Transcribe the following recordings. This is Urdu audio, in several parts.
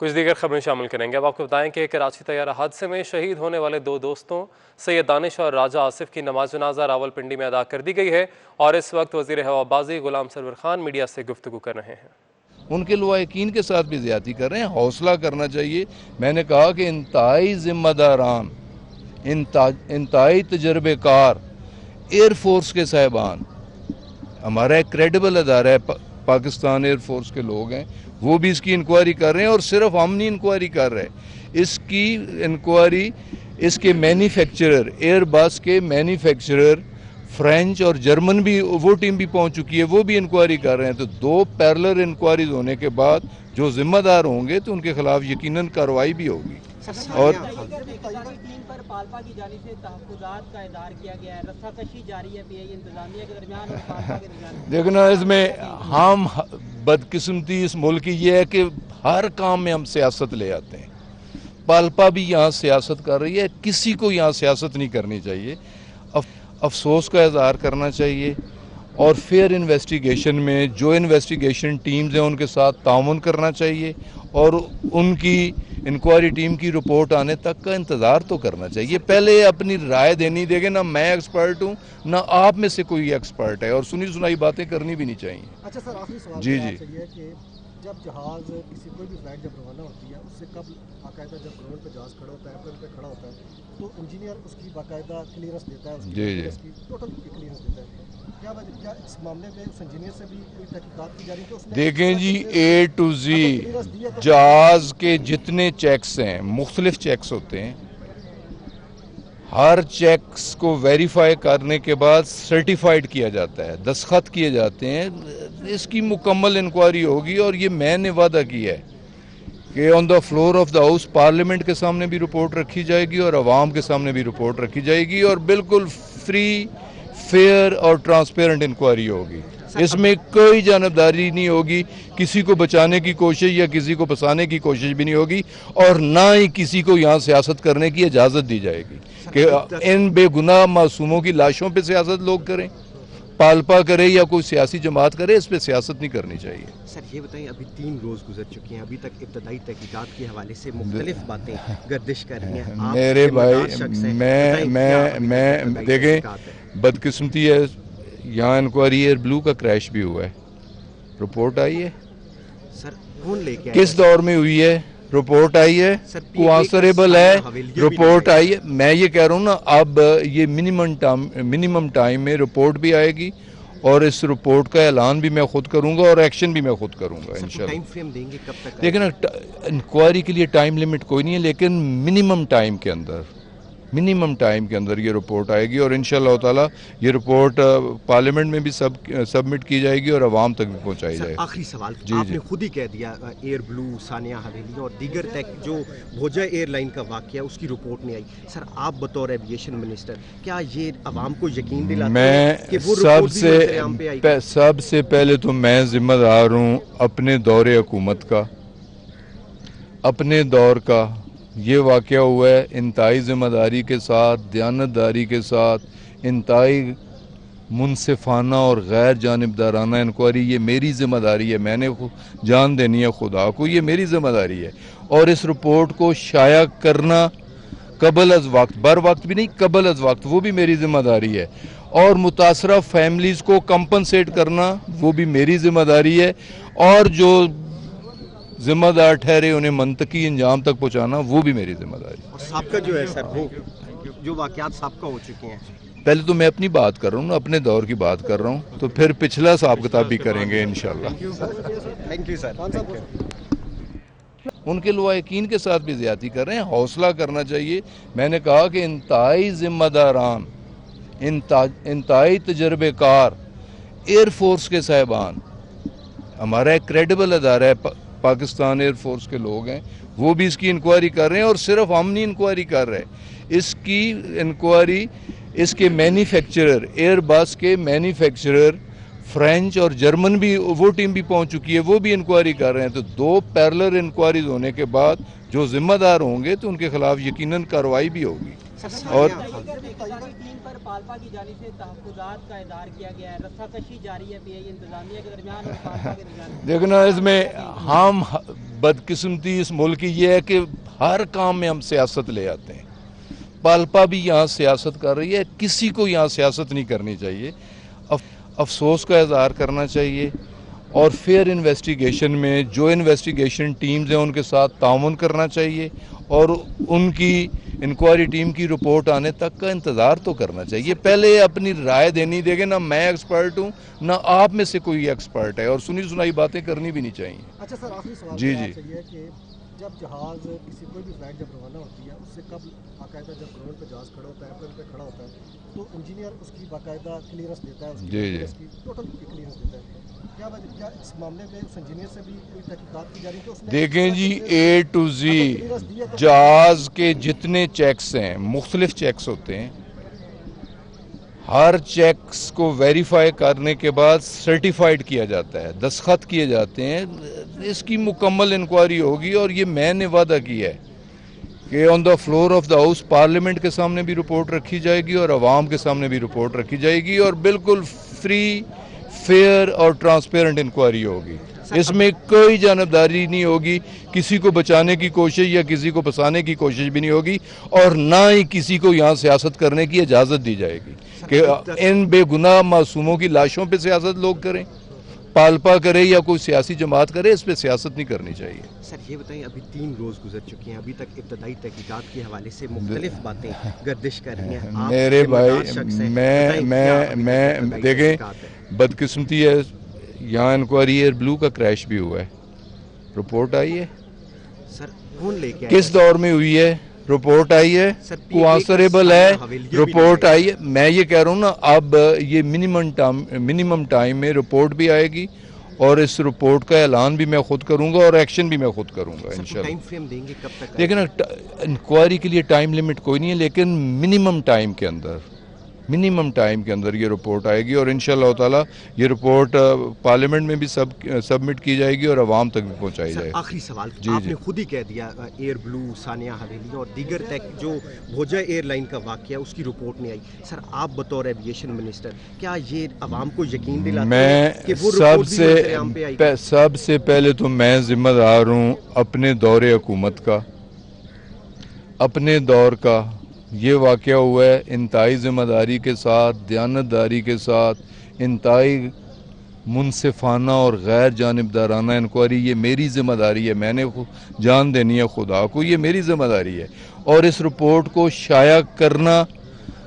کچھ دیگر خبریں شامل کریں گے۔ اب آپ کو بتائیں کہ کراچی طیارہ حادثے میں شہید ہونے والے 2 دوستوں سید دانش اور راجہ آصف کی نماز جنازہ راولپنڈی میں ادا کر دی گئی ہے، اور اس وقت وزیر ہوا بازی غلام سرور خان میڈیا سے گفتگو کر رہے ہیں۔ ان کے لواحقین کے ساتھ بھی زیادتی کر رہے ہیں، حوصلہ کرنا چاہیے۔ میں نے کہا کہ انتہائی ذمہ داران، انتہائی تجربے کار ایئر فورس کے صاحبان، ہمارا ایک کریڈیبل ادارہ ہے، پاکستان ایئر فورس کے لوگ ہیں، وہ بھی اس کی انکوائری کر رہے ہیں، اور صرف ہم نہیں انکوائری کر رہے، اس کی انکوائری اس کے مینوفیکچرر، ایئر بس کے مینوفیکچرر فرینچ اور جرمن بھی، وہ ٹیم بھی پہنچ چکی ہے، وہ بھی انکوائری کر رہے ہیں۔ تو 2 پیرلر انکوائریز ہونے کے بعد جو ذمہ دار ہوں گے تو ان کے خلاف یقیناً کارروائی بھی ہوگی۔ اور ٹیم پر پالپا کی جانب سے تحفظات کا اظہار کیا گیا ہے، رسہ کشی جاری ہے پی آئی انتظامیہ کے درمیان اور پالپا کے درمیان۔ دیکھنا، اس میں ہم بدقسمتی اس ملک کی یہ ہے کہ ہر کام میں ہم سیاست لے آتے ہیں۔ پالپا بھی یہاں سیاست کر رہی ہے، کسی کو یہاں سیاست نہیں کرنی چاہیے، افسوس کا اظہار کرنا چاہیے، اور فیئر انویسٹیگیشن میں جو انویسٹیگیشن ٹیمز ہیں ان کے ساتھ تعاون کرنا چاہیے، اور ان کی انکوائری ٹیم کی رپورٹ آنے تک کا انتظار تو کرنا چاہیے۔ پہلے اپنی رائے دینی دے گے، نہ میں ایکسپرٹ ہوں نہ آپ میں سے کوئی ایکسپرٹ ہے، اور سنی سنائی باتیں کرنی بھی نہیں چاہیے۔ اچھا سر، آخری سوال جی چاہیے کہ جب جہاز کوئی بھی فلائٹ جب روانہ ہوتی ہے، اس سے قبل باقاعدہ جب گراؤنڈ پہ جہاز کھڑا ہوتا ہے، ایئرپلین پہ کھڑا ہوتا ہے، تو انجینئر اس کی باقاعدہ کلیئرنس دیتا ہے، اس کی ٹوٹل کلیئرنس دیتا ہے۔ کیا اس معاملے میں اس انجینئر سے بھی کوئی تحقیقات کی جا رہی ہے؟ دیکھیں جی، اے ٹو زی جہاز کے جتنے چیکس ہیں، مختلف چیکس ہوتے ہیں، ہر چیکس کو ویریفائی کرنے کے بعد سرٹیفائیڈ کیا جاتا ہے، دستخط کیے جاتے ہیں، اس کی مکمل انکوائری ہوگی، اور یہ میں نے وعدہ کیا ہے کہ on the floor of the house parliament کے سامنے بھی رپورٹ رکھی جائے گی اور عوام کے سامنے بھی رپورٹ رکھی جائے گی، اور بالکل فری، فیئر اور ٹرانسپیرنٹ انکوائری ہوگی۔ اس میں کوئی جانبداری نہیں ہوگی، کسی کو بچانے کی کوشش یا کسی کو پھنسانے کی کوشش بھی نہیں ہوگی، اور نہ ہی کسی کو یہاں سیاست کرنے کی اجازت دی جائے گی کہ ان بے گناہ معصوموں کی لاشوں پہ سیاست لوگ کریں، پالپا کرے یا کوئی سیاسی جماعت کرے، اس پہ سیاست نہیں کرنی چاہیے۔ سر یہ بتائیں، ابھی 3 روز گزر چکے ہیں، ابھی تک ابتدائی تحقیقات کے حوالے سے مختلف باتیں گردش کر رہی ہیں۔ میرے بھائی، میں دیکھیں، بدقسمتی ہے، یہاں انکوائری ایئر بلو کا کریش بھی ہوا ہے، رپورٹ آئی ہے، سر کون لے کے کس دور میں ہوئی ہے، رپورٹ آئی ہے، کو آنسریبل ہے، رپورٹ آئی ہے۔ میں یہ کہہ رہا ہوں نا، اب یہ منیمم ٹائم میں رپورٹ بھی آئے گی، اور اس رپورٹ کا اعلان بھی میں خود کروں گا اور ایکشن بھی میں خود کروں گا انشاءاللہ۔ ٹائم فریم دیں گے کب تک؟ لیکن انکوائری کے لیے ٹائم لمٹ کوئی نہیں ہے، لیکن منیمم ٹائم کے اندر یہ رپورٹ آئے گی، اور انشاءاللہ تعالی یہ رپورٹ پارلیمنٹ میں بھی سبمٹ کی جائے گی اور عوام تک بھی پہنچائی جائے گی۔ آخری سوال، آپ نے خود ہی کہہ دیا، ایئر بلو، ثانیہ حویلی اور دیگر جو بھوجا ایئر لائن کا واقعہ، اس کی رپورٹ نہیں آئی۔ سر آپ بطور ایویشن منسٹر کیا یہ عوام کو یقین دلاتے ہیں کہ وہ رپورٹ بھی انتظام پہ آئی گی؟ سب سے پہلے تو میں ذمہ دار ہوں اپنے دور حکومت کا، اپنے دور کا۔ یہ واقعہ ہوا ہے انتہائی ذمہ داری کے ساتھ، دیانتداری کے ساتھ، انتہائی منصفانہ اور غیر جانبدارانہ انکوائری، یہ میری ذمہ داری ہے، میں نے جان دینی ہے خدا کو، یہ میری ذمہ داری ہے، اور اس رپورٹ کو شائع کرنا قبل از وقت، بر وقت بھی نہیں، قبل از وقت، وہ بھی میری ذمہ داری ہے، اور متاثرہ فیملیز کو کمپنسیٹ کرنا وہ بھی میری ذمہ داری ہے، اور جو ذمہ دار ٹھہرے انہیں منطقی انجام تک پہنچانا وہ بھی میری ذمہ داری ہے۔ اور سابقہ جو ہے سر، وہ جو واقعات سابقہ ہو چکے ہیں، پہلے تو میں اپنی بات کر رہا ہوں، اپنے دور کی بات کر رہا ہوں، تو پھر پچھلا حساب کتاب بھی کریں گے انشاءاللہ۔ Thank you sir. ان کے لواحقین کے ساتھ بھی زیادتی کر رہے ہیں، حوصلہ کرنا چاہیے۔ میں نے کہا کہ انتہائی ذمہ داران، انتہائی تجربے کار ایئر فورس کے صاحبان، ہمارا ایک کریڈیبل ادارہ ہے، پاکستان ایئر فورس کے لوگ ہیں، وہ بھی اس کی انکوائری کر رہے ہیں، اور صرف ہم نہیں انکوائری کر رہے، اس کی انکوائری اس کے مینوفیکچرر، ایئر بس کے مینوفیکچرر فرینچ اور جرمن بھی، وہ ٹیم بھی پہنچ چکی ہے، وہ بھی انکوائری کر رہے ہیں۔ تو 2 پیرلر انکوائریز ہونے کے بعد جو ذمہ دار ہوں گے تو ان کے خلاف یقیناً کارروائی بھی ہوگی۔ اور ٹیم پر پالپا کی جانب سے تحفظات کا اظہار کیا گیا ہے، رسہ کشی جاری ہے پی آئی انتظامیہ کے درمیان اور پالپا کے درمیان۔ دیکھنا، اس میں ہم بدقسمتی اس ملک کی یہ ہے کہ ہر کام میں ہم سیاست لے آتے ہیں. پالپا بھی یہاں سیاست کر رہی ہے, کسی کو یہاں سیاست نہیں کرنی چاہیے. افسوس کا اظہار کرنا چاہیے اور فیئر انویسٹیگیشن میں جو انویسٹیگیشن ٹیمز ہیں ان کے ساتھ تعاون کرنا چاہیے اور ان کی انکوائری ٹیم کی رپورٹ آنے تک کا انتظار تو کرنا چاہیے. پہلے اپنی رائے دینی دے گے, نہ میں ایکسپرٹ ہوں نہ آپ میں سے کوئی ایکسپرٹ ہے, اور سنی سنائی باتیں کرنی بھی نہیں چاہیے. اچھا سر, آخری سوال جی آپ سے یہ ہے کہ جب جہاز کسی کوئی بھی فلائٹ جب روانہ ہوتی ہے اس سے قبل باقاعدہ جب گراؤنڈ پہ جہاز کھڑا ہوتا ہے, ایئرپلین پہ کھڑا ہوتا ہے, تو انجینئر اس کی باقاعدہ کلیئرنس دیتا ہے, اس کی ٹوٹل کلیئرنس دیتا ہے. کیا اس معاملے میں اس انجینئر سے بھی کوئی تحقیقات کی جا رہی ہے کہ اس نے دیکھیں جی, اے ٹو زی جہاز کے جتنے چیکس ہیں, مختلف چیکس ہوتے ہیں, ہر چیکس کو ویریفائی کرنے کے بعد سرٹیفائیڈ کیا جاتا ہے, دستخط کیے جاتے ہیں. اس کی مکمل انکوائری ہوگی اور یہ میں نے وعدہ کیا ہے کہ on the floor of the house parliament کے سامنے بھی رپورٹ رکھی جائے گی اور عوام کے سامنے بھی رپورٹ رکھی جائے گی اور بالکل فری, فیئر اور ٹرانسپیرنٹ انکوائری ہوگی. اس میں کوئی جانبداری نہیں ہوگی, کسی کو بچانے کی کوشش یا کسی کو پھنسانے کی کوشش بھی نہیں ہوگی, اور نہ ہی کسی کو یہاں سیاست کرنے کی اجازت دی جائے گی کہ ان بے گناہ معصوموں کی لاشوں پہ سیاست لوگ کریں, پالپا کرے یا کوئی سیاسی جماعت کرے, اس پہ سیاست نہیں کرنی چاہیے. سر یہ بتائیں, ابھی 3 روز گزر چکے ہیں, ابھی تک ابتدائی تحقیقات کے حوالے سے مختلف باتیں گردش کر رہی ہیں. میرے بھائی میں دیکھیں, بدقسمتی ہے, یہاں انکوائری ایئر بلو کا کریش بھی ہوا ہے, رپورٹ آئی ہے. سر کون لے کے کس دور میں ہوئی ہے, رپورٹ آئی ہے, کو آنسریبل ہے, رپورٹ آئی ہے. میں یہ کہہ رہا ہوں نا, اب یہ منیمم ٹائم میں رپورٹ بھی آئے گی اور اس رپورٹ کا اعلان بھی میں خود کروں گا اور ایکشن بھی میں خود کروں گا انشاءاللہ. ٹائم فریم دیں گے کب تک؟ لیکن انکوائری کے لیے ٹائم لمٹ کوئی نہیں ہے, لیکن منیمم ٹائم کے اندر یہ رپورٹ آئے گی اور انشاءاللہ تعالی یہ رپورٹ پارلیمنٹ میں بھی سبمٹ کی جائے گی اور عوام تک بھی پہنچائی جائے گی. آخری سوال, آپ نے خود ہی کہہ دیا, ایئر بلو, ثانیہ حویلی اور دیگر جو بھوجا ایئر لائن کا واقعہ اس کی رپورٹ نہیں آئی. سر آپ بطور ایویشن منسٹر کیا یہ عوام کو یقین دلاتے ہیں کہ وہ رپورٹ بھی منظر عام پہ آئے گی؟ سب سے پہلے تو میں ذمہ دار ہوں اپنے دور حکومت کا, اپنے دور کا. یہ واقعہ ہوا ہے انتہائی ذمہ داری کے ساتھ, دیانتداری کے ساتھ, انتہائی منصفانہ اور غیر جانبدارانہ انکوائری. یہ میری ذمہ داری ہے, میں نے جان دینی ہے خدا کو, یہ میری ذمہ داری ہے. اور اس رپورٹ کو شائع کرنا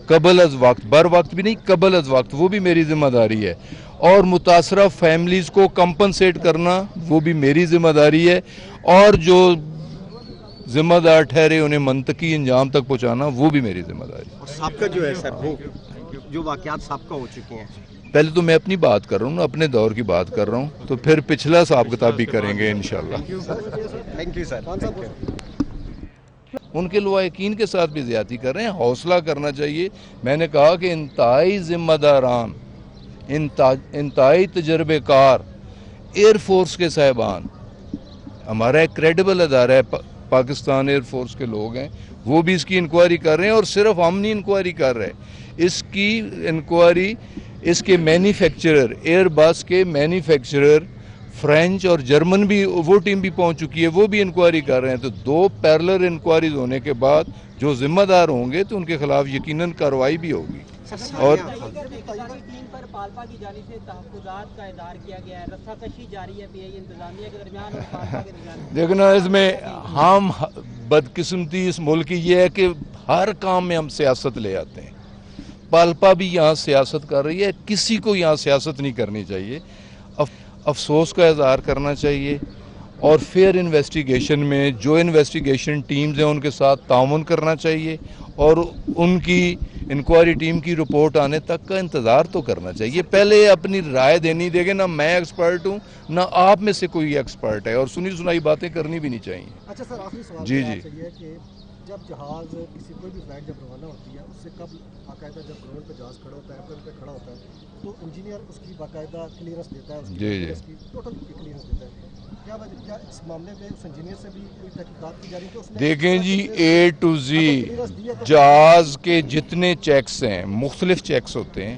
قبل از وقت, بر وقت بھی نہیں, قبل از وقت, وہ بھی میری ذمہ داری ہے. اور متاثرہ فیملیز کو کمپنسیٹ کرنا وہ بھی میری ذمہ داری ہے. اور جو ذمہ دار ٹھہرے انہیں منطقی انجام تک پہنچانا وہ بھی میری ذمہ داری. اور سابقہ جو ہے سر, وہ جو واقعات سابقہ ہو چکے ہیں, پہلے تو میں اپنی بات کر رہا ہوں, اپنے دور کی بات کر رہا ہوں, تو پھر پچھلا حساب کتاب بھی کریں گے انشاءاللہ. Thank you sir. ان کے لواحقین کے ساتھ بھی زیادتی کر رہے ہیں, حوصلہ کرنا چاہیے. میں نے کہا کہ انتہائی ذمہ داران, انتہائی تجربے کار ایئر فورس کے صاحبان, ہمارا ایک کریڈیبل ادارہ ہے پاکستان ایئر فورس کے لوگ ہیں, وہ بھی اس کی انکوائری کر رہے ہیں. اور صرف ہم نہیں انکوائری کر رہے, اس کی انکوائری اس کے مینوفیکچرر, ایئر بس کے مینوفیکچرر فرینچ اور جرمن بھی, وہ ٹیم بھی پہنچ چکی ہے, وہ بھی انکوائری کر رہے ہیں. تو 2 پیرلر انکوائریز ہونے کے بعد جو ذمہ دار ہوں گے تو ان کے خلاف یقیناً کارروائی بھی ہوگی. اور ٹیم پر پالپا کی جانب سے تحفظات کا اظہار کیا گیا ہے, رسہ کشی جاری ہے پی آئی انتظامیہ کے درمیان اور پالپا کے درمیان. دیکھنا, اس میں ہم بدقسمتی اس ملک کی یہ ہے کہ ہر کام میں ہم سیاست لے آتے ہیں. پالپا بھی یہاں سیاست کر رہی ہے, کسی کو یہاں سیاست نہیں کرنی چاہیے. افسوس کا اظہار کرنا چاہیے اور فیئر انویسٹیگیشن میں جو انویسٹیگیشن ٹیمز ہیں ان کے ساتھ تعاون کرنا چاہیے اور ان کی انکوائری ٹیم کی رپورٹ آنے تک کا انتظار تو کرنا چاہیے. پہلے اپنی رائے دینی دے گے, نہ میں ایکسپرٹ ہوں نہ آپ میں سے کوئی ایکسپرٹ ہے, اور سنی سنائی باتیں کرنی بھی نہیں چاہیے. اچھا سر, آخری سوال جی یہ کہ جب جہاز کسی کوئی بھی فلائٹ جب روانہ ہوتی ہے اس سے قبل باقاعدہ جب گراؤنڈ پہ جہاز کھڑا ہوتا ہے, ایئرپلین پہ کھڑا ہوتا ہے, تو انجینئر اس کی باقاعدہ کلیئرنس دیتا ہے, اس کی ٹوٹل کلیئرنس دیتا ہے. کیا اس معاملے میں اس انجینئر سے بھی کوئی تحقیقات کی جا رہی ہے کہ اس نے دیکھیں جی, اے ٹو زی جہاز کے جتنے چیکس ہیں, مختلف چیکس ہوتے ہیں,